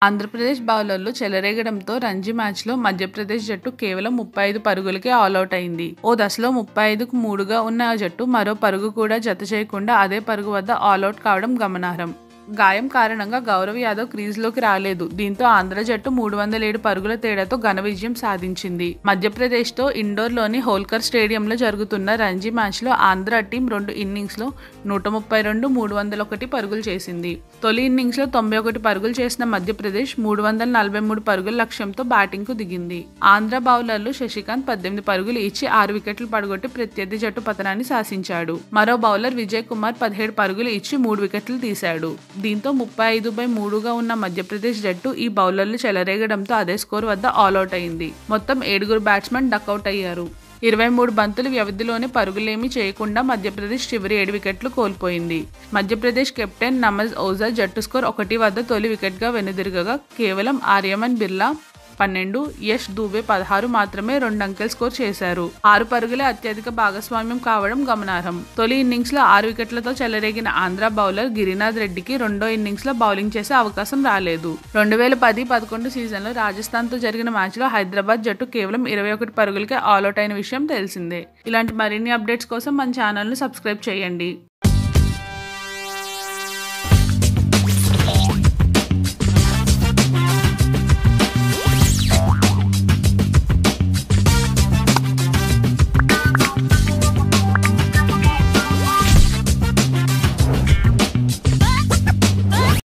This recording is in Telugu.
ఆంధ్రప్రదేశ్ బౌలర్లు చెలరేగడంతో రంజీ మ్యాచ్లో మధ్యప్రదేశ్ జట్టు కేవలం 35 పరుగులకే ఆలౌట్ అయింది. ఓ దశలో 35కు 3గా ఉన్న జట్టు మరో పరుగు కూడా జత చేయకుండా అదే పరుగు వద్ద ఆలౌట్ కావడం గమనార్హం. గాయం కారణంగా గౌరవ్ యాదవ్ క్రీజ్లోకి రాలేదు. దీంతో ఆంధ్ర జట్టు 307 పరుగుల తేడాతో ఘన విజయం సాధించింది. మధ్యప్రదేశ్తో ఇండోర్లోని హోల్కర్ స్టేడియంలో జరుగుతున్న రంజీ మ్యాచ్లో ఆంధ్ర టీం 2 ఇన్నింగ్స్లో 132, 301 పరుగులు చేసింది. తొలి ఇన్నింగ్స్లో 91 పరుగులు చేసిన మధ్యప్రదేశ్ 343 పరుగుల లక్ష్యంతో బ్యాటింగ్కు దిగింది. ఆంధ్ర బౌలర్లు శశికాంత్ 18 పరుగులు ఇచ్చి 6 వికెట్లు పడగొట్టి ప్రత్యర్థి జట్టు పతనాన్ని శాసించాడు. మరో బౌలర్ విజయ్ కుమార్ 17 పరుగులు ఇచ్చి 3 వికెట్లు తీశాడు. దీంతో 35/3గా ఉన్న మధ్యప్రదేశ్ జట్టు ఈ బౌలర్లు చెలరేగడంతో అదే స్కోర్ వద్ద ఆలౌట్ అయింది. మొత్తం 7 బ్యాట్స్మెన్ డకౌట్ అయ్యారు. 23 బంతుల వ్యవధిలోనే పరుగులేమీ చేయకుండా మధ్యప్రదేశ్ చివరి 7 వికెట్లు కోల్పోయింది. మధ్యప్రదేశ్ కెప్టెన్ నమజ్ ఓజా జట్టు స్కోర్ 1 వద్ద తొలి వికెట్గా వెనుదిరగగా కేవలం ఆర్యమన్ బిర్లా 12, యష్ దూబే 16 మాత్రమే 2 అంకెలు స్కోర్ చేశారు. 6 పరుగులే అత్యధిక భాగస్వామ్యం కావడం గమనార్హం. తొలి ఇన్నింగ్స్లో 6 వికెట్లతో చెలరేగిన ఆంధ్ర బౌలర్ గిరినాథ్ రెడ్డికి రెండో ఇన్నింగ్స్లో బౌలింగ్ చేసే అవకాశం రాలేదు. 2010-11 సీజన్లో రాజస్థాన్తో జరిగిన మ్యాచ్లో హైదరాబాద్ జట్టు కేవలం 21 పరుగులకే ఆలౌట్ అయిన విషయం తెలిసిందే. ఇలాంటి మరిన్ని అప్డేట్స్ కోసం మన ఛానల్ను సబ్స్క్రైబ్ చేయండి.